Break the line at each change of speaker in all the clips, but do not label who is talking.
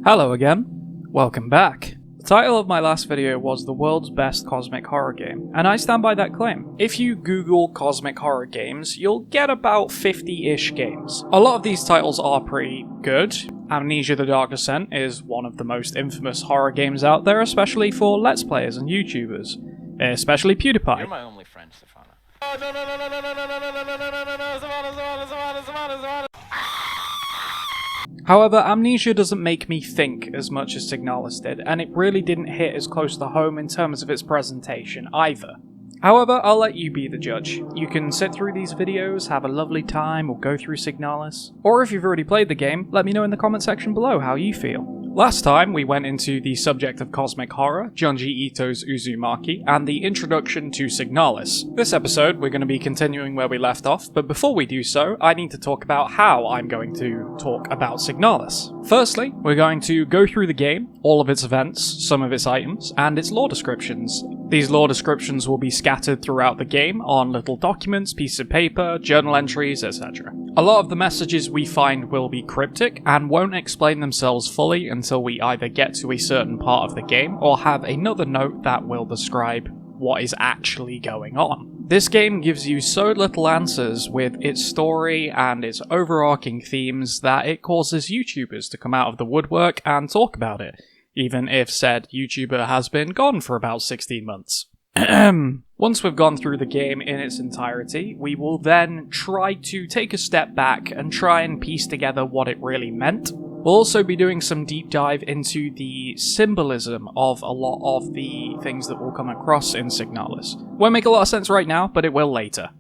Hello again, welcome back. The title of my last video was the world's best cosmic horror game, and I stand by that claim. If you Google cosmic horror games, you'll get about 50-ish games. A lot of these titles are pretty good. Amnesia: The Dark Descent is one of the most infamous horror games out there, especially for Let's Players and YouTubers. Especially PewDiePie.
You're my only friend, Stefano. Oh, no,
However, Amnesia doesn't make me think as much as Signalis did, and it really didn't hit as close to home in terms of its presentation either. However, I'll let you be the judge. You can sit through these videos, have a lovely time, or go through Signalis. Or if you've already played the game, let me know in the comment section below how you feel. Last time, we went into the subject of cosmic horror, Junji Ito's Uzumaki, and the introduction to Signalis. This episode, we're going to be continuing where we left off, but before we do so, I need to talk about how I'm going to talk about Signalis. Firstly, we're going to go through the game, all of its events, some of its items, and its lore descriptions. These lore descriptions will be scattered throughout the game on little documents, pieces of paper, journal entries, etc. A lot of the messages we find will be cryptic and won't explain themselves fully until we either get to a certain part of the game or have another note that will describe what is actually going on. This game gives you so little answers with its story and its overarching themes that it causes YouTubers to come out of the woodwork and talk about it, even if said YouTuber has been gone for about 16 months. Once we've gone through the game in its entirety, we will then try to take a step back and try and piece together what it really meant. We'll also be doing some deep dive into the symbolism of a lot of the things that we'll come across in Signalis. Won't make a lot of sense right now, but it will later.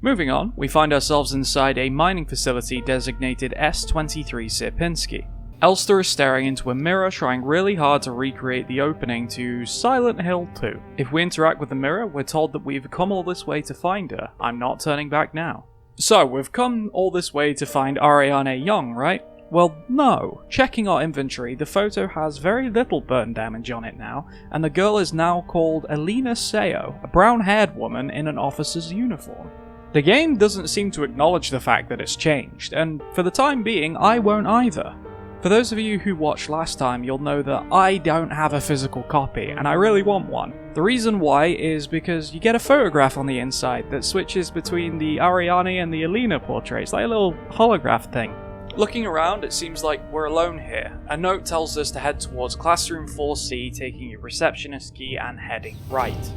Moving on, we find ourselves inside a mining facility designated S23 Sierpinski. Elster is staring into a mirror, trying really hard to recreate the opening to Silent Hill 2. If we interact with the mirror, we're told that we've come all this way to find her. I'm not turning back now. So, we've come all this way to find Ariana young, right? Well, no. Checking our inventory, the photo has very little burn damage on it now, and the girl is now called Elena Seo, a brown-haired woman in an officer's uniform. The game doesn't seem to acknowledge the fact that it's changed, and for the time being, I won't either. For those of you who watched last time, you'll know that I don't have a physical copy, and I really want one. The reason why is because you get a photograph on the inside that switches between the Ariana and the Elena portraits, like a little holograph thing. Looking around, it seems like we're alone here. A note tells us to head towards Classroom 4C, taking your receptionist key and heading right.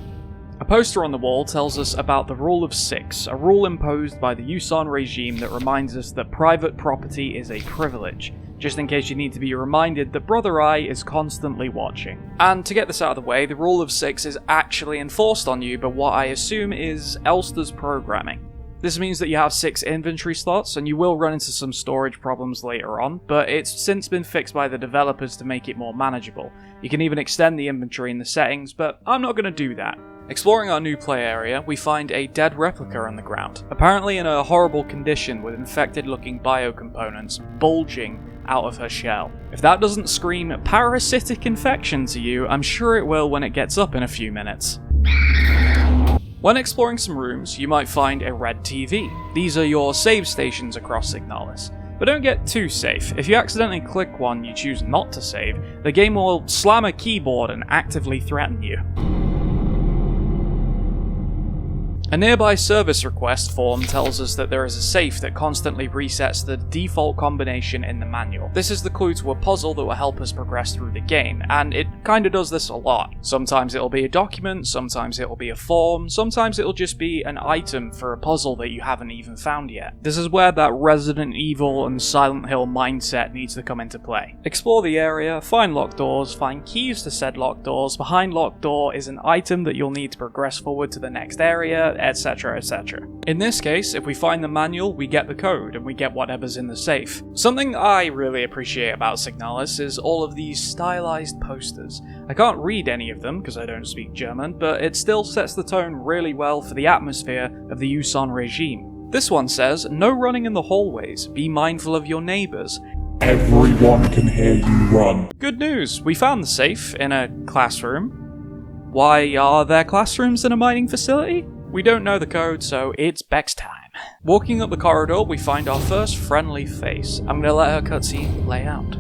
A poster on the wall tells us about the Rule of Six, a rule imposed by the Yusan regime that reminds us that private property is a privilege, just in case you need to be reminded that Brother Eye is constantly watching. And to get this out of the way, the Rule of Six is actually enforced on you by what I assume is Elster's programming. This means that you have 6 inventory slots, and you will run into some storage problems later on, but it's since been fixed by the developers to make it more manageable. You can even extend the inventory in the settings, but I'm not going to do that. Exploring our new play area, we find a dead Replika on the ground, apparently in a horrible condition with infected-looking biocomponents bulging out of her shell. If that doesn't scream parasitic infection to you, I'm sure it will when it gets up in a few minutes. When exploring some rooms, you might find a red TV. These are your save stations across Signalis. But don't get too safe. If you accidentally click one you choose not to save, the game will slam a keyboard and actively threaten you. A nearby service request form tells us that there is a safe that constantly resets the default combination in the manual. This is the clue to a puzzle that will help us progress through the game, and it kinda does this a lot. Sometimes it'll be a document, sometimes it'll be a form, sometimes it'll just be an item for a puzzle that you haven't even found yet. This is where that Resident Evil and Silent Hill mindset needs to come into play. Explore the area, find locked doors, find keys to said locked doors. Behind locked door is an item that you'll need to progress forward to the next area, etc, etc. In this case, if we find the manual, we get the code, and we get whatever's in the safe. Something I really appreciate about Signalis is all of these stylized posters. I can't read any of them because I don't speak German, but it still sets the tone really well for the atmosphere of the Yusan regime. This one says, "No running in the hallways, be mindful of your neighbours.
Everyone can hear you run."
Good news, we found the safe in a classroom. Why are there classrooms in a mining facility? We don't know the code, so it's Beck's time. Walking up the corridor, we find our first friendly face. I'm gonna let her cutscene play out.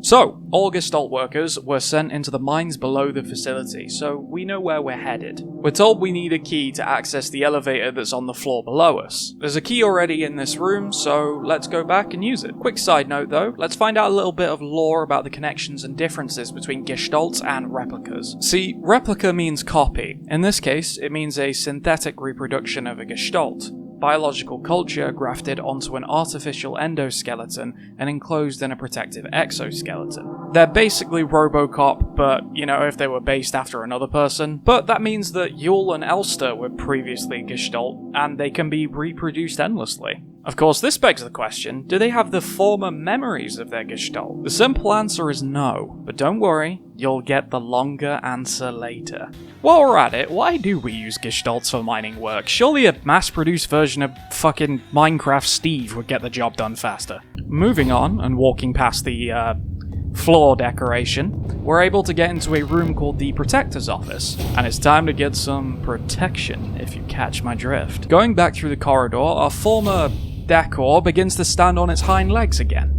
So, all Gestalt workers were sent into the mines below the facility, so we know where we're headed. We're told we need a key to access the elevator that's on the floor below us. There's a key already in this room, so let's go back and use it. Quick side note though, let's find out a little bit of lore about the connections and differences between Gestalts and replicas. See, replica means copy. In this case, it means a synthetic reproduction of a Gestalt. Biological culture grafted onto an artificial endoskeleton and enclosed in a protective exoskeleton. They're basically RoboCop, but, you know, if they were based after another person. But that means that Yule and Elster were previously Gestalt, and they can be reproduced endlessly. Of course, this begs the question, do they have the former memories of their Gestalt? The simple answer is no, but don't worry, you'll get the longer answer later. While we're at it, why do we use Gestalts for mining work? Surely a mass-produced version of fucking Minecraft Steve would get the job done faster. Moving on, and walking past the, floor decoration, we're able to get into a room called the Protector's Office, and it's time to get some protection, if you catch my drift. Going back through the corridor, our former decor begins to stand on its hind legs again.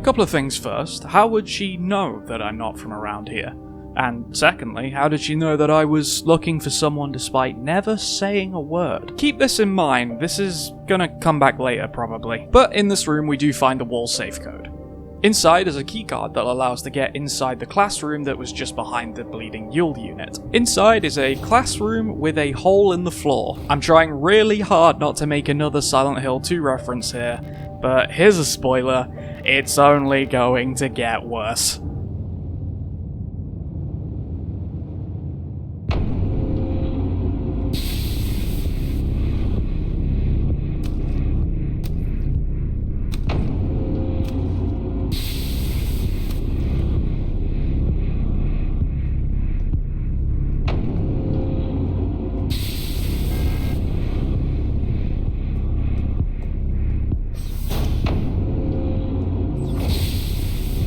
Couple of things first, how would she know that I'm not from around here? And secondly, how did she know that I was looking for someone despite never saying a word? Keep this in mind, this is gonna come back later probably. But in this room we do find the wall safe code. Inside is a keycard that allows to get inside the classroom that was just behind the bleeding Yule unit. Inside is a classroom with a hole in the floor. I'm trying really hard not to make another Silent Hill 2 reference here, but here's a spoiler, it's only going to get worse.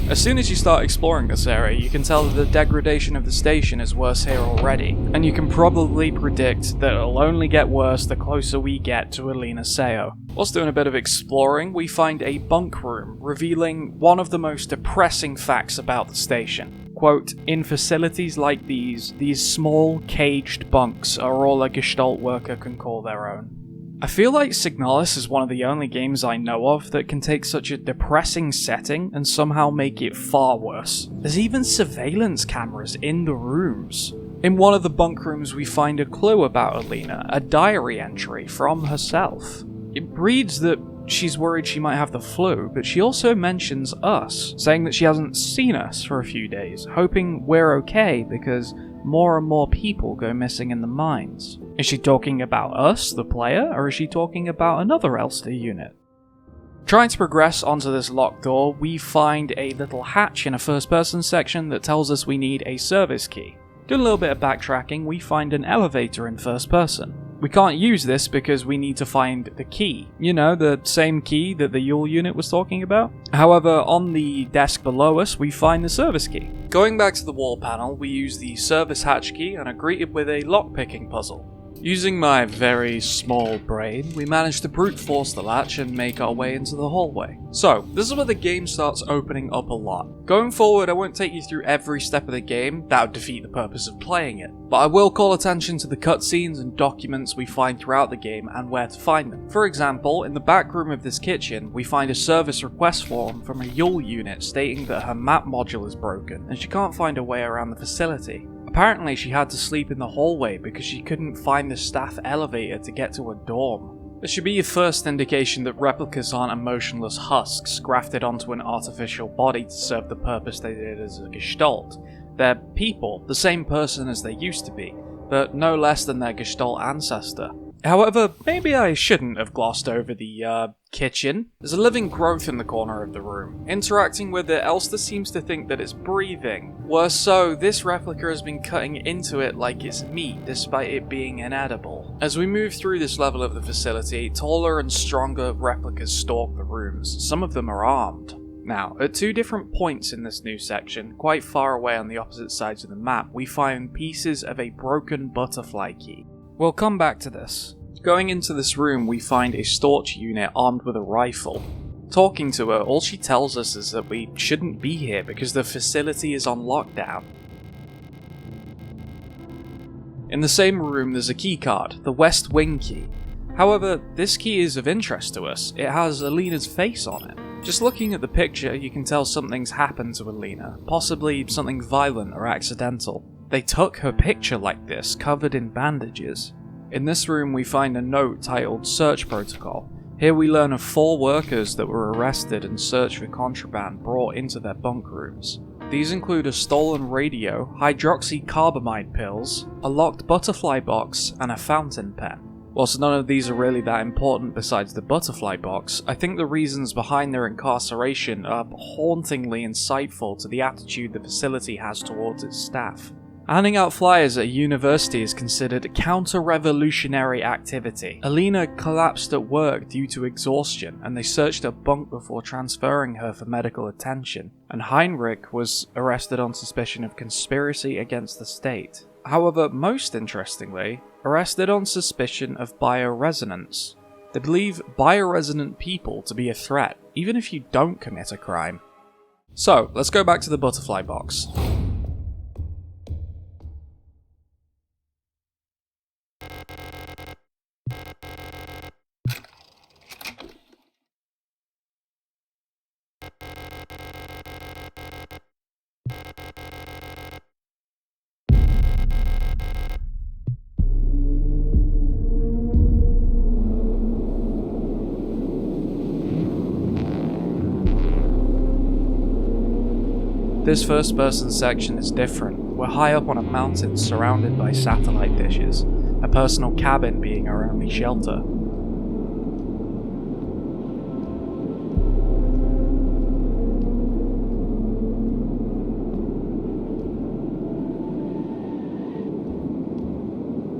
As soon as you start exploring this area, you can tell that the degradation of the station is worse here already, and you can probably predict that it'll only get worse the closer we get to Alina Seo. Whilst doing a bit of exploring, we find a bunk room, revealing one of the most depressing facts about the station. Quote, "In facilities like these small, caged bunks are all a Gestalt worker can call their own." I feel like Signalis is one of the only games I know of that can take such a depressing setting and somehow make it far worse. There's even surveillance cameras in the rooms. In one of the bunk rooms we find a clue about Alina, a diary entry from herself. It reads that she's worried she might have the flu, but she also mentions us, saying that she hasn't seen us for a few days, hoping we're okay because more and more people go missing in the mines. Is she talking about us, the player, or is she talking about another Elster unit? Trying to progress onto this locked door, we find a little hatch in a first-person section that tells us we need a service key. Doing a little bit of backtracking, we find an elevator in first person. We can't use this because we need to find the key. You know, the same key that the Yule unit was talking about. However, on the desk below us, we find the service key. Going back to the wall panel, we use the service hatch key and are greeted with a lockpicking puzzle. Using my very small brain, we manage to brute force the latch and make our way into the hallway. So, this is where the game starts opening up a lot. Going forward, I won't take you through every step of the game, that would defeat the purpose of playing it. But I will call attention to the cutscenes and documents we find throughout the game and where to find them. For example, in the back room of this kitchen, we find a service request form from a Yule unit stating that her map module is broken and she can't find a way around the facility. Apparently she had to sleep in the hallway because she couldn't find the staff elevator to get to her dorm. This should be your first indication that replicas aren't emotionless husks grafted onto an artificial body to serve the purpose they did as a gestalt. They're people, the same person as they used to be, but no less than their gestalt ancestor. However, maybe I shouldn't have glossed over the, kitchen. There's a living growth in the corner of the room. Interacting with it, Elster seems to think that it's breathing. Worse so, this replica has been cutting into it like it's meat, despite it being inedible. As we move through this level of the facility, taller and stronger replicas stalk the rooms. Some of them are armed. Now, at two different points in this new section, quite far away on the opposite sides of the map, we find pieces of a broken butterfly key. We'll come back to this. Going into this room, we find a Storch unit armed with a rifle. Talking to her, all she tells us is that we shouldn't be here because the facility is on lockdown. In the same room, there's a keycard, the West Wing key. However, this key is of interest to us. It has Alina's face on it. Just looking at the picture, you can tell something's happened to Alina, possibly something violent or accidental. They took her picture like this, covered in bandages. In this room we find a note titled Search Protocol. Here we learn of 4 workers that were arrested and searched for contraband brought into their bunk rooms. These include a stolen radio, hydroxycarbamide pills, a locked butterfly box, and a fountain pen. Whilst none of these are really that important besides the butterfly box, I think the reasons behind their incarceration are hauntingly insightful to the attitude the facility has towards its staff. Handing out flyers at a university is considered a counter-revolutionary activity. Alina collapsed at work due to exhaustion, and they searched her bunk before transferring her for medical attention. And Heinrich was arrested on suspicion of conspiracy against the state. However, most interestingly, arrested on suspicion of bioresonance. They believe bioresonant people to be a threat, even if you don't commit a crime. So, let's go back to the butterfly box. This first-person section is different. We're high up on a mountain surrounded by satellite dishes, a personal cabin being our only shelter.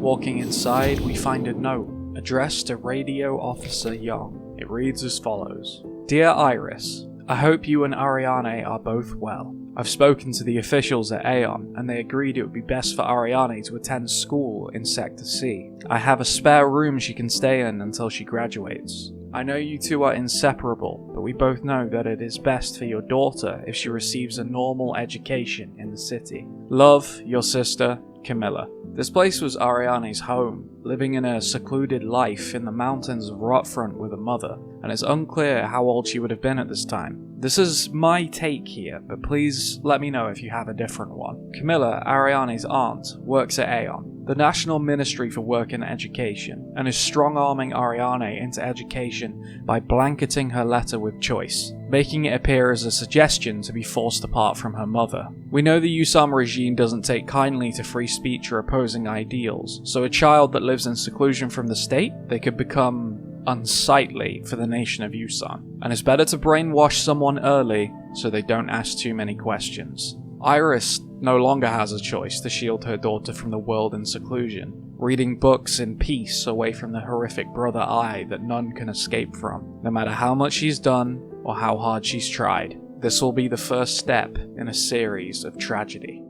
Walking inside, we find a note addressed to Radio Officer Young. It reads as follows. Dear Iris, I hope you and Ariana are both well. I've spoken to the officials at Aeon, and they agreed it would be best for Ariana to attend school in Sector C. I have a spare room she can stay in until she graduates. I know you two are inseparable, but we both know that it is best for your daughter if she receives a normal education in the city. Love, your sister, Camilla. This place was Ariana's home, living in a secluded life in the mountains of Rotfront with a mother, and it's unclear how old she would have been at this time. This is my take here, but please let me know if you have a different one. Camilla, Ariana's aunt, works at Aeon, the National Ministry for Work and Education, and is strong-arming Ariana into education by blanketing her letter with choice, making it appear as a suggestion to be forced apart from her mother. We know the USAM regime doesn't take kindly to free speech or opposing ideals, so a child that lives in seclusion from the state, they could become unsightly for the nation of USAM. And it's better to brainwash someone early so they don't ask too many questions. Iris no longer has a choice to shield her daughter from the world in seclusion, reading books in peace away from the horrific brother eye that none can escape from. No matter how much she's done or how hard she's tried, this will be the first step in a series of tragedy.